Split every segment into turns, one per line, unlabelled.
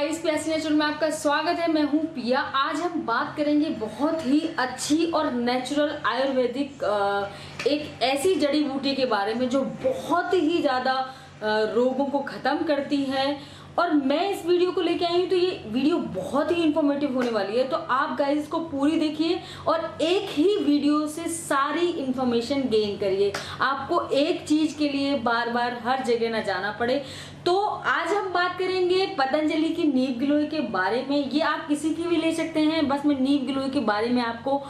Guys, प्यासी natural में आपका स्वागत है। मैं हूं पिया। आज हम बात करेंगे बहुत ही अच्छी और नेचुरल आयुर्वेदिक एक ऐसी जड़ी बूटी के बारे में जो बहुत ही ज़्यादा रोगों को ख़त्म करती है। और मैं इस वीडियो को लेके आई हूँ तो ये वीडियो बहुत ही इंफॉर्मेटिव होने वाली है, तो आप गाइस इसको पूरी देखिए और एक ही वीडियो से सारी इंफॉर्मेशन गेन करिए। आपको एक चीज़ के लिए बार बार हर जगह ना जाना पड़े। तो आज हम बात करेंगे पतंजलि की नीम गिलोय के बारे में। ये आप किसी की भी ले सकते हैं, बस मैं नीम गिलोय के बारे में आपको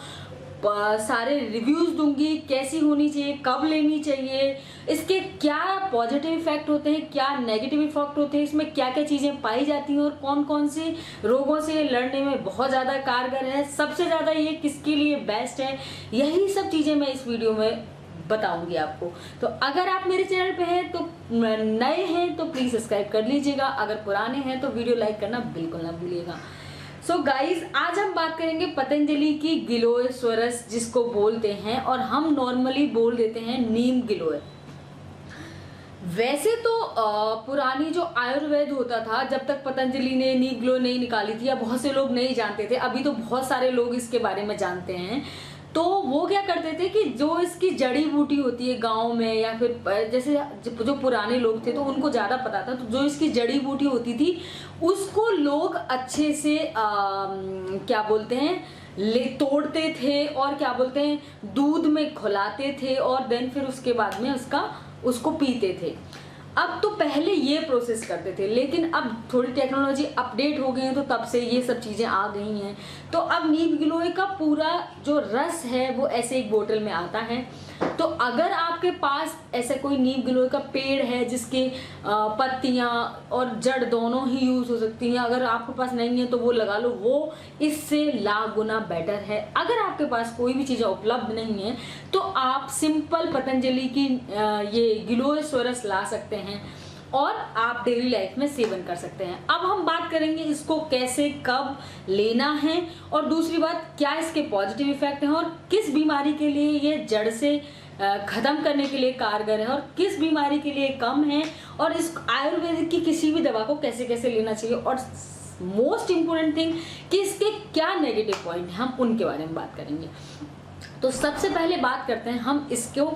सारे रिव्यूज दूंगी, कैसी होनी चाहिए, कब लेनी चाहिए, इसके क्या पॉजिटिव इफेक्ट होते हैं, क्या नेगेटिव इफेक्ट होते हैं, इसमें क्या क्या चीजें पाई जाती हैं और कौन कौन से रोगों से लड़ने में बहुत ज्यादा कारगर है, सबसे ज्यादा ये किसके लिए बेस्ट है, यही सब चीजें मैं इस वीडियो में बताऊंगी आपको। तो अगर आप मेरे चैनल पे हैं तो नए हैं तो प्लीज सब्सक्राइब कर लीजिएगा, अगर पुराने हैं तो वीडियो लाइक करना बिल्कुल ना भूलिएगा। सो गाइज, आज हम बात करेंगे पतंजलि की गिलोय स्वरस जिसको बोलते हैं, और हम नॉर्मली बोल देते हैं नीम गिलोय। वैसे तो पुरानी जो आयुर्वेद होता था, जब तक पतंजलि ने नीम गिलोय नहीं निकाली थी, या बहुत से लोग नहीं जानते थे, अभी तो बहुत सारे लोग इसके बारे में जानते हैं। तो वो क्या करते थे कि जो इसकी जड़ी बूटी होती है गांव में, या फिर जैसे जो पुराने लोग थे तो उनको ज़्यादा पता था, तो जो इसकी जड़ी बूटी होती थी उसको लोग अच्छे से क्या बोलते हैं ले तोड़ते थे, और क्या बोलते हैं दूध में घुलाते थे, और देन फिर उसके बाद में उसको पीते थे। अब तो पहले ये प्रोसेस करते थे, लेकिन अब थोड़ी टेक्नोलॉजी अपडेट हो गई है तो तब से ये सब चीज़ें आ गई हैं। तो अब नीम गिलोय का पूरा जो रस है वो ऐसे एक बोतल में आता है। तो अगर आपके पास ऐसे कोई नीम गिलोय का पेड़ है जिसके पत्तियां और जड़ दोनों ही यूज हो सकती हैं, अगर आपके पास नहीं है तो वो लगा लो, वो इससे लाख गुना बेटर है। अगर आपके पास कोई भी चीज़ें उपलब्ध नहीं है तो आप सिंपल पतंजलि की ये गिलोय स्वरस ला सकते हैं और आप डेली लाइफ में सेवन कर सकते हैं। अब हम बात करेंगे इसको कैसे कब लेना है, और दूसरी बात क्या इसके पॉजिटिव इफेक्ट हैं, और किस बीमारी के लिए ये जड़ से खत्म करने के लिए कारगर है और किस बीमारी के लिए कम है, और इस आयुर्वेदिक की किसी भी दवा को कैसे कैसे लेना चाहिए, और मोस्ट इम्पोर्टेंट थिंग कि इसके क्या नेगेटिव पॉइंट हैं, हम उनके बारे में बात करेंगे। तो सबसे पहले बात करते हैं हम इसको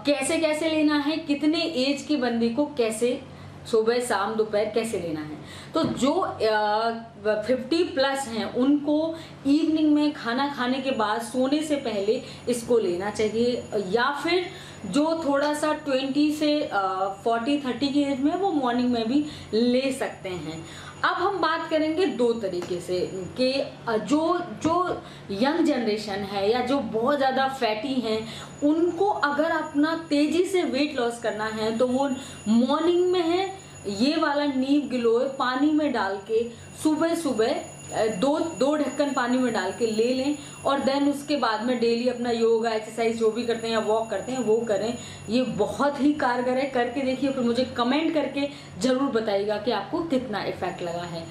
कैसे कैसे लेना है, कितने एज के बंदे को कैसे सुबह शाम दोपहर कैसे लेना है। तो जो 50 प्लस हैं उनको इवनिंग में खाना खाने के बाद सोने से पहले इसको लेना चाहिए, या फिर जो थोड़ा सा 20 से 40-30 की एज में वो मॉर्निंग में भी ले सकते हैं। अब हम बात करेंगे दो तरीके से कि जो यंग जनरेशन है या जो बहुत ज़्यादा फैटी हैं, उनको अगर अपना तेज़ी से वेट लॉस करना है तो वो मॉर्निंग में है ये वाला नीम गिलोय पानी में डाल के सुबह सुबह दो ढक्कन पानी में डाल के ले लें, और देन उसके बाद में डेली अपना योगा एक्सरसाइज जो भी करते हैं या वॉक करते हैं वो करें। ये बहुत ही कारगर है, करके देखिए, फिर मुझे कमेंट करके ज़रूर बताइएगा कि आपको कितना इफेक्ट लगा है।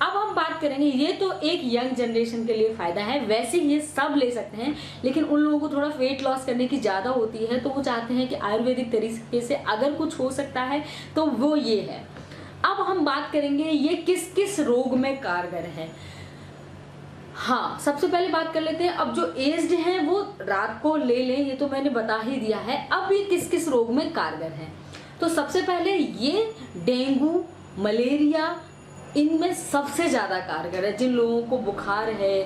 अब हम बात करेंगे, ये तो एक यंग जनरेशन के लिए फ़ायदा है, वैसे ये सब ले सकते हैं, लेकिन उन लोगों को थोड़ा वेट लॉस करने की ज़्यादा होती है, तो वो चाहते हैं कि आयुर्वेदिक तरीके से अगर कुछ हो सकता है तो वो ये है। अब हम बात करेंगे ये किस किस रोग में कारगर है। हाँ, सबसे पहले बात कर लेते हैं, अब जो एज्ड हैं वो रात को ले लें, ये तो मैंने बता ही दिया है। अब ये किस किस रोग में कारगर है, तो सबसे पहले ये डेंगू, मलेरिया, इनमें सबसे ज़्यादा कारगर है। जिन लोगों को बुखार है,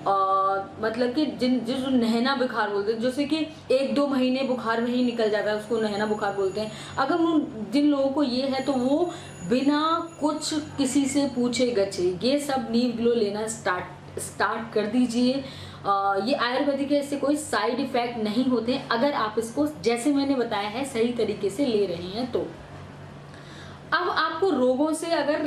मतलब कि जो नहना बुखार बोलते हैं, जैसे कि 1-2 महीने बुखार में ही निकल जाता है, उसको नहना बुखार बोलते हैं। अगर जिन लोगों को ये है तो वो बिना कुछ किसी से पूछे गछे ये सब नीम गिलोय लेना स्टार्ट कर दीजिए। ये आयुर्वेदिक है, इससे कोई साइड इफेक्ट नहीं होते अगर आप इसको जैसे मैंने बताया है सही तरीके से ले रहे हैं तो। अब आपको रोगों से अगर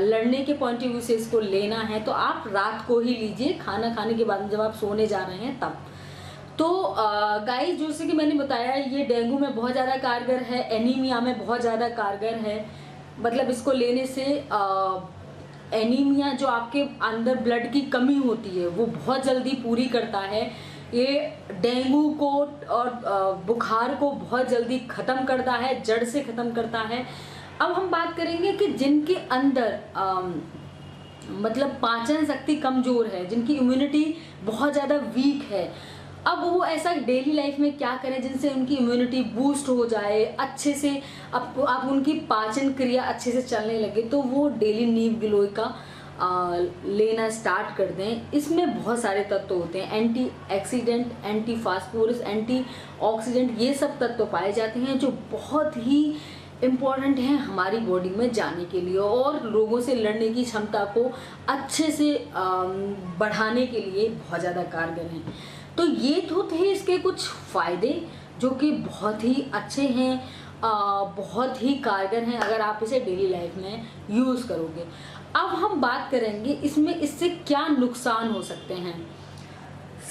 लड़ने के पॉइंट ऑफ व्यू से इसको लेना है तो आप रात को ही लीजिए, खाना खाने के बाद जब आप सोने जा रहे हैं तब। तो गाइस, जैसे कि मैंने बताया ये डेंगू में बहुत ज़्यादा कारगर है, एनीमिया में बहुत ज़्यादा कारगर है। मतलब इसको लेने से एनीमिया जो आपके अंदर ब्लड की कमी होती है वो बहुत जल्दी पूरी करता है। ये डेंगू को और बुखार को बहुत जल्दी ख़त्म करता है, जड़ से ख़त्म करता है। अब हम बात करेंगे कि जिनके अंदर मतलब पाचन शक्ति कमजोर है, जिनकी इम्यूनिटी बहुत ज़्यादा वीक है, अब वो ऐसा डेली लाइफ में क्या करें जिनसे उनकी इम्यूनिटी बूस्ट हो जाए, अच्छे से आप उनकी पाचन क्रिया अच्छे से चलने लगे, तो वो डेली नीम गिलोय का लेना स्टार्ट कर दें। इसमें बहुत सारे तत्व होते हैं, anti oxidant, anti phosphorus, anti oxidant, ये सब तत्व पाए जाते हैं जो बहुत ही इम्पॉर्टेंट है हमारी बॉडी में जाने के लिए और रोगों से लड़ने की क्षमता को अच्छे से बढ़ाने के लिए बहुत ज़्यादा कारगर हैं। तो ये तो थे इसके कुछ फ़ायदे जो कि बहुत ही अच्छे हैं, बहुत ही कारगर हैं अगर आप इसे डेली लाइफ में यूज़ करोगे। अब हम बात करेंगे इसमें इससे क्या नुकसान हो सकते हैं।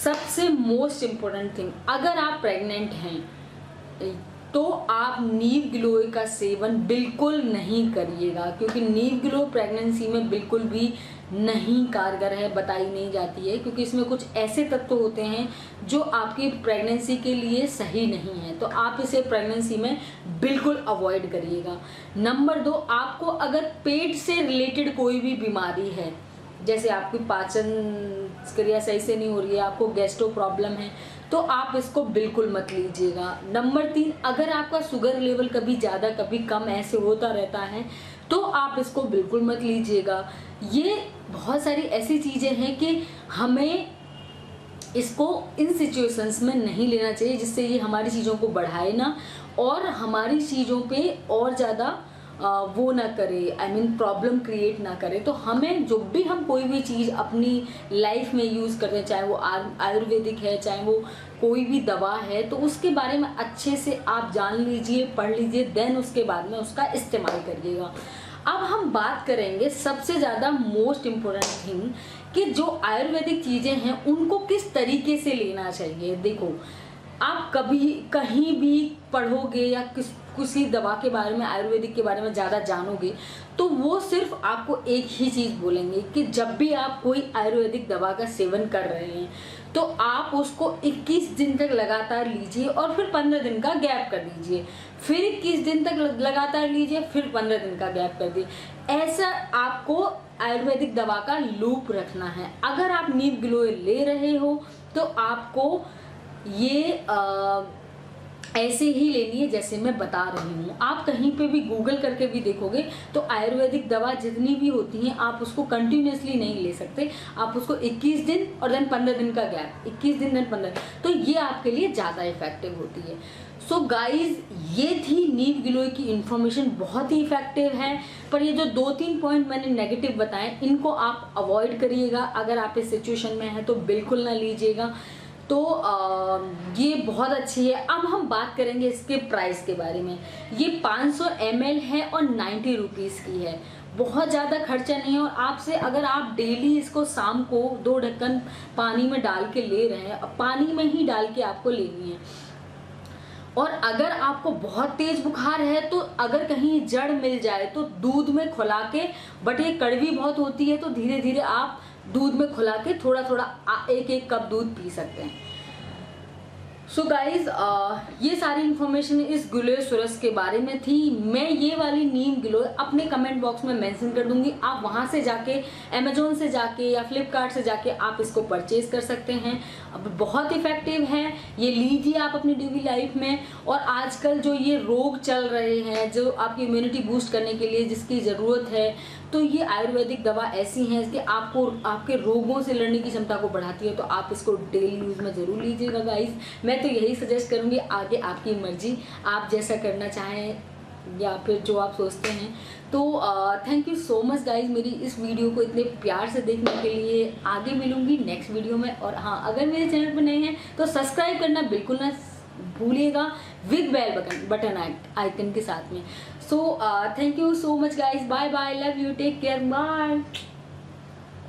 सबसे मोस्ट इम्पोर्टेंट थिंग, अगर आप प्रेग्नेंट हैं तो आप नीम गिलोय का सेवन बिल्कुल नहीं करिएगा, क्योंकि नीम गिलोय प्रेगनेंसी में बिल्कुल भी नहीं कारगर है, बताई नहीं जाती है, क्योंकि इसमें कुछ ऐसे तत्व होते हैं जो आपकी प्रेगनेंसी के लिए सही नहीं है। तो आप इसे प्रेगनेंसी में बिल्कुल अवॉइड करिएगा। नंबर 2, आपको अगर पेट से रिलेटेड कोई भी बीमारी है, जैसे आपकी पाचन क्रिया सही से नहीं हो रही है, आपको गैस्ट्रो प्रॉब्लम है, तो आप इसको बिल्कुल मत लीजिएगा। नंबर 3, अगर आपका शुगर लेवल कभी ज़्यादा कभी कम ऐसे होता रहता है तो आप इसको बिल्कुल मत लीजिएगा। ये बहुत सारी ऐसी चीज़ें हैं कि हमें इसको इन सिचुएशंस में नहीं लेना चाहिए जिससे ये हमारी चीज़ों को बढ़ाए ना और हमारी चीज़ों पे और ज़्यादा वो ना करे, आई मीन प्रॉब्लम क्रिएट ना करे। तो हमें जो भी हम कोई भी चीज़ अपनी लाइफ में यूज़ करते हैं, चाहे वो आयुर्वेदिक है, चाहे वो कोई भी दवा है, तो उसके बारे में अच्छे से आप जान लीजिए, पढ़ लीजिए, देन उसके बाद में उसका इस्तेमाल करिएगा। अब हम बात करेंगे सबसे ज़्यादा मोस्ट इम्पोर्टेंट थिंग कि जो आयुर्वेदिक चीज़ें हैं उनको किस तरीके से लेना चाहिए। देखो, आप कभी कहीं भी पढ़ोगे या किसी दवा के बारे में, आयुर्वेदिक के बारे में ज़्यादा जानोगे तो वो सिर्फ आपको एक ही चीज़ बोलेंगे कि जब भी आप कोई आयुर्वेदिक दवा का सेवन कर रहे हैं तो आप उसको 21 दिन तक लगातार लीजिए और फिर 15 दिन का गैप कर दीजिए, फिर 21 दिन तक लगातार लीजिए, फिर 15 दिन का गैप कर दीजिए। ऐसा आपको आयुर्वेदिक दवा का लूप रखना है। अगर आप नीम गिलोय ले रहे हो तो आपको ये ऐसे ही लेनी है जैसे मैं बता रही हूँ। आप कहीं पे भी गूगल करके भी देखोगे तो आयुर्वेदिक दवा जितनी भी होती हैं आप उसको कंटिन्यूसली नहीं ले सकते, आप उसको 21 दिन और देन 15 दिन का गैप, 21 दिन देन 15, तो ये आपके लिए ज़्यादा इफेक्टिव होती है। सो गाइज, ये थी नीम गिलोय की इन्फॉर्मेशन, बहुत ही इफेक्टिव है, पर ये जो 2-3 पॉइंट मैंने नेगेटिव बताए इनको आप अवॉइड करिएगा। अगर आप इस सिचुएशन में हैं तो बिल्कुल ना लीजिएगा। तो ये बहुत अच्छी है। अब हम बात करेंगे इसके प्राइस के बारे में। ये 500 ml है और 90 रुपीज़ की है, बहुत ज़्यादा खर्चा नहीं है। और आपसे अगर आप डेली इसको शाम को 2 ढक्कन पानी में डाल के ले रहे हैं, पानी में ही डाल के आपको लेनी है। और अगर आपको बहुत तेज बुखार है तो अगर कहीं जड़ मिल जाए तो दूध में खौला के, बट ये कड़वी बहुत होती है, तो धीरे धीरे आप दूध में खौला के थोड़ा थोड़ा 1-1 कप दूध पी सकते हैं। सो गाइज, ये सारी इन्फॉर्मेशन इस गिलोय सुरस के बारे में थी। मैं ये वाली नीम गिलोय अपने कमेंट बॉक्स में मेंशन कर दूंगी, आप वहाँ से जाके, अमेजोन से जाके या फ्लिपकार्ट से जाके आप इसको परचेज कर सकते हैं। अब बहुत इफेक्टिव है, ये लीजिए आप अपनी डेली लाइफ में। और आजकल जो ये रोग चल रहे हैं, जो आपकी इम्यूनिटी बूस्ट करने के लिए जिसकी ज़रूरत है, तो ये आयुर्वेदिक दवा ऐसी हैं कि आपको आपके रोगों से लड़ने की क्षमता को बढ़ाती है। तो आप इसको डेली यूज़ में ज़रूर लीजिएगा गाइज। मैं तो यही सजेस्ट करूँगी, आगे आपकी मर्जी, आप जैसा करना चाहें या फिर जो आप सोचते हैं। तो thank you so much guys मेरी इस वीडियो को इतने प्यार से देखने के लिए। आगे मिलूंगी नेक्स्ट वीडियो में। और हाँ, अगर मेरे चैनल पर नए हैं तो सब्सक्राइब करना बिल्कुल ना भूलिएगा, विद बेल बटन आइकन के साथ में। So thank you so much guys, bye bye, love you, take care, bye.